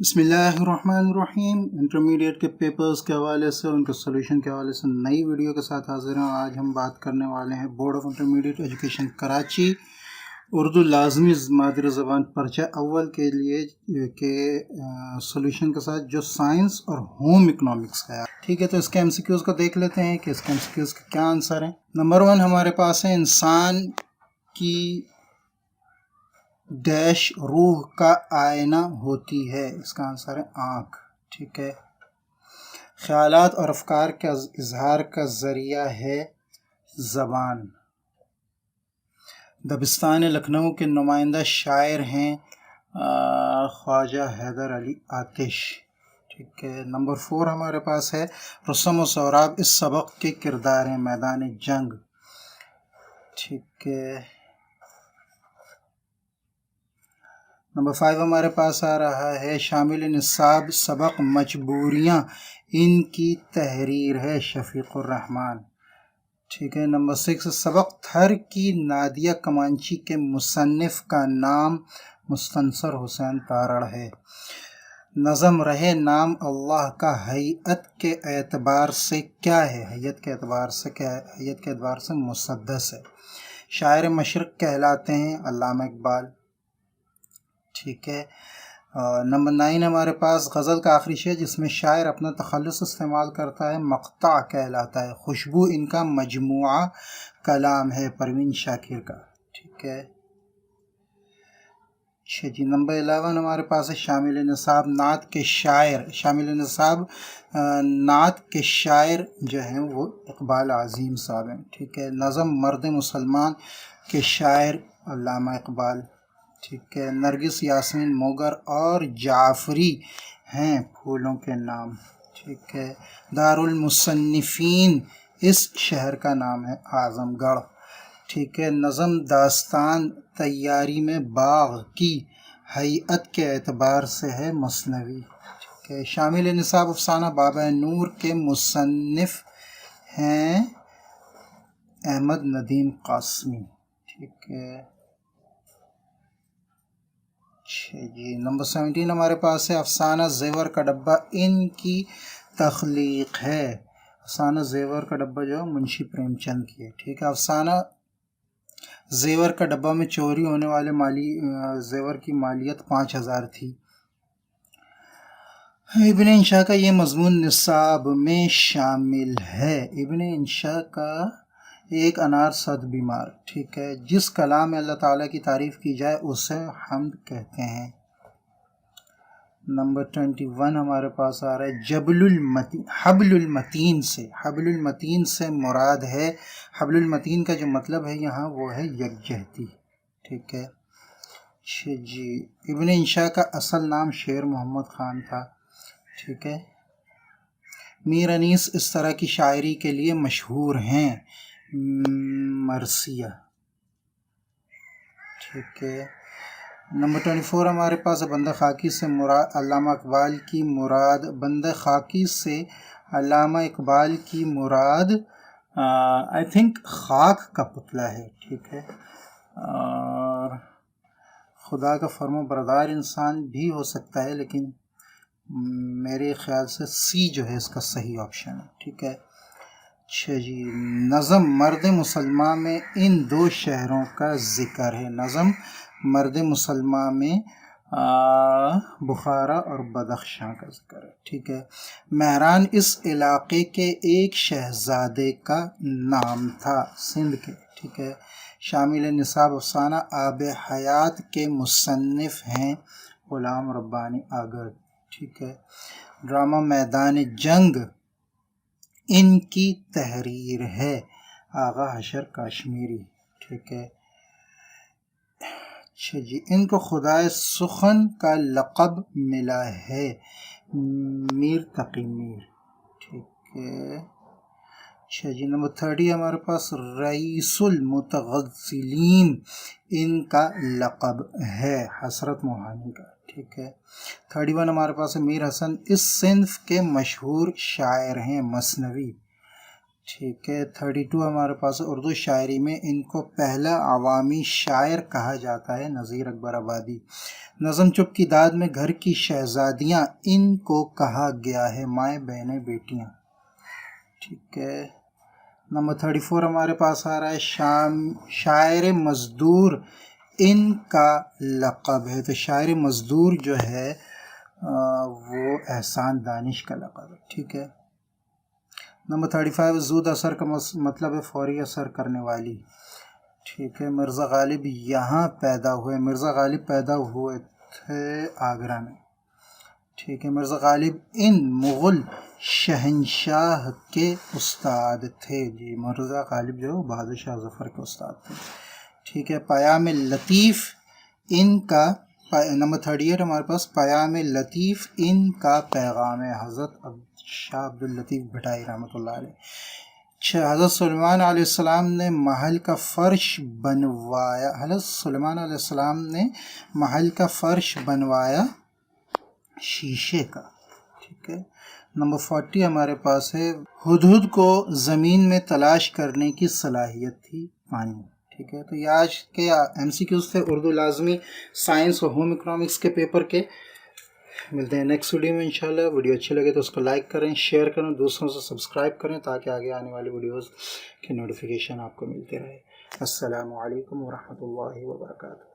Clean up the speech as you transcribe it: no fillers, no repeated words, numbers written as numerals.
بسم اللہ الرحمن الرحیم۔ انٹرمیڈیٹ کے پیپرز کے حوالے سے ان کے سولوشن کے حوالے سے نئی ویڈیو کے ساتھ حاضر ہیں۔ آج ہم بات کرنے والے ہیں board of intermediate education Karachi Urdu لازمی مادری زبان پرچہ اول کے لیے کے سولوشن کے ساتھ جو سائنس اور ہوم اکنامکس ہے۔ ٹھیک ہے، تو اس کے ایم سی کیوز کو دیکھ لیتے ہیں کہ اس کے ایم سی کیوز کے کیا آنسر ہیں۔ نمبر 1 ہمارے پاس ہے انسان کی ڈیش روح کا آئینہ ہوتی ہے، اس کا آنسر ہے آنکھ۔ ٹھیک ہے، خیالات اور افکار کا اظہار کا ذریعہ ہے زبان۔ دبستان لکھنؤ کے نمائندہ شاعر ہیں خواجہ حیدر علی آتش۔ ٹھیک ہے، نمبر 4 ہمارے پاس ہے رستم و سہراب اس سبق کے کردار ہیں میدان جنگ۔ ٹھیک ہے، نمبر 5 ہمارے پاس آ رہا ہے شامل نصاب سبق مجبوریاں ان کی تحریر ہے شفیق الرحمان۔ ٹھیک ہے، نمبر 6 سبق تھر کی نادیہ کمانچی کے مصنف کا نام مستنصر حسین تارڑ ہے۔ نظم رہے نام اللہ کا ہیئت کے اعتبار سے کیا ہے؟ ہیئت کے اعتبار سے کیا ہے؟ ہیئت کے اعتبار سے مسدس ہے۔ شاعر مشرق کہلاتے ہیں علامہ اقبال۔ ٹھیک ہے، نمبر 9 ہمارے پاس غزل کا آخری شعر جس میں شاعر اپنا تخلص استعمال کرتا ہے مقطع کہلاتا ہے۔ خوشبو ان کا مجموعہ کلام ہے پروین شاکر کا۔ ٹھیک ہے جی، نمبر 11 ہمارے پاس ہے شامل نصاب نعت کے شاعر۔ شامل نصاب نعت کے شاعر جو ہیں وہ اقبال عظیم صاحب ہیں۔ ٹھیک ہے، نظم مرد مسلمان کے شاعر علامہ اقبال۔ ٹھیک ہے، نرگس یاسمین موگر اور جعفری ہیں پھولوں کے نام۔ ٹھیک ہے، دارالمصنفین اس شہر کا نام ہے اعظم گڑھ۔ ٹھیک ہے، نظم داستان تیاری میں باغ کی ہیئت کے اعتبار سے ہے مثنوی۔ ٹھیک ہے، شامل نصاب افسانہ بابا نور کے مصنف ہیں احمد ندیم قاسمی۔ ٹھیک ہے جی، نمبر 17 ہمارے پاس ہے افسانہ زیور کا ڈبہ ان کی تخلیق ہے۔ افسانہ زیور کا ڈبہ جو منشی پریم چند کی ہے۔ ٹھیک ہے، افسانہ زیور کا ڈبہ میں چوری ہونے والے زیور کی مالیت 5000 تھی۔ ابن انشا کا یہ مضمون نصاب میں شامل ہے۔ ابن انشا کا ایک انار 100 بیمار۔ ٹھیک ہے، جس کلام میں اللہ تعالیٰ کی تعریف کی جائے اسے حمد کہتے ہیں۔ نمبر 21 ہمارے پاس آ رہا ہے حبل المتین سے مراد ہے، حبل المتین کا جو مطلب ہے یہاں وہ ہے یکجہتی۔ ٹھیک ہے جی، ابن انشا کا اصل نام شیر محمد خان تھا۔ ٹھیک ہے، میر انیس اس طرح کی شاعری کے لیے مشہور ہیں مرثیہ۔ ٹھیک ہے، نمبر 24 ہمارے پاس بندہ خاکی سے مراد علامہ اقبال کی مراد بندہ خاکی سے علامہ اقبال کی مراد آئی تھنک خاک کا پتلا ہے۔ ٹھیک ہے، اور خدا کا فرما بردار انسان بھی ہو سکتا ہے، لیکن میرے خیال سے سی جو ہے اس کا صحیح آپشن ہے۔ ٹھیک ہے جی، نظم مرد مسلمہ میں ان 2 شہروں کا ذکر ہے۔ نظم مرد مسلمہ میں بخارا اور بدخشاں کا ذکر ہے۔ ٹھیک ہے، مہران اس علاقے کے ایک شہزادے کا نام تھا سندھ کے۔ ٹھیک ہے، شامل نصاب افسانہ آب حیات کے مصنف ہیں غلام ربانی آگر۔ ٹھیک ہے، ڈرامہ میدان جنگ ان کی تحریر ہے آغا حشر کاشمیری۔ ٹھیک ہے جی، ان کو خدائے سخن کا لقب ملا ہے میر تقی میر۔ ٹھیک ہے جی، نمبر 30 ہمارے پاس رئیس المتغزلین ان کا لقب ہے حسرت موہانی کا۔ ٹھیک ہے، 31 ہمارے پاس میر حسن اس صنف کے مشہور شاعر ہیں مثنوی۔ ٹھیک ہے 32 ہمارے پاس اردو شاعری میں ان کو پہلا عوامی شاعر کہا جاتا ہے نذیر اکبر آبادی۔ نظم چپ کی داد میں گھر کی شہزادیاں ان کو کہا گیا ہے مائیں بہنیں بیٹیاں۔ ٹھیک ہے نمبر 34 ہمارے پاس آ رہا ہے شاعر مزدور ان کا لقب ہے۔ تو شاعر مزدور جو ہے وہ احسان دانش کا لقب ہے۔ ٹھیک ہے نمبر 35 زود اثر کا مطلب ہے فوری اثر کرنے والی۔ ٹھیک ہے مرزا غالب یہاں پیدا ہوئے، مرزا غالب پیدا ہوئے تھے آگرہ میں۔ ٹھیک ہے مرزا غالب ان مغل شہنشاہ کے استاد تھے۔ جی مرزا غالب جو بہادر شاہ ظفر کے استاد تھے۔ ٹھیک ہے پیام لطیف ان کا نمبر 38 ہمارے پاس پیام لطیف ان کا پیغام ہے، حضرت شاہ عبد اللطیف بھٹائی رحمۃ اللہ علیہ۔ حضرت سلیمان علیہ السلام نے محل کا فرش بنوایا، حضرت سلیمان علیہ السلام نے محل کا فرش بنوایا شیشے کا۔ ٹھیک ہے نمبر 40 ہمارے پاس ہے ہدہد کو زمین میں تلاش کرنے کی صلاحیت تھی پانی۔ ٹھیک ہے تو یہ آج کے MCQs تھے اردو لازمی سائنس اور ہوم اکنامکس کے پیپر کے۔ ملتے ہیں نیکسٹ ویڈیو میں انشاءاللہ۔ ویڈیو اچھی لگے تو اس کو لائک کریں، شیئر کریں، دوسروں سے سبسکرائب کریں تاکہ آگے آنے والی ویڈیوز کی نوٹیفیکیشن آپ کو ملتے رہے۔ السلام علیکم ورحمۃ اللہ وبرکاتہ۔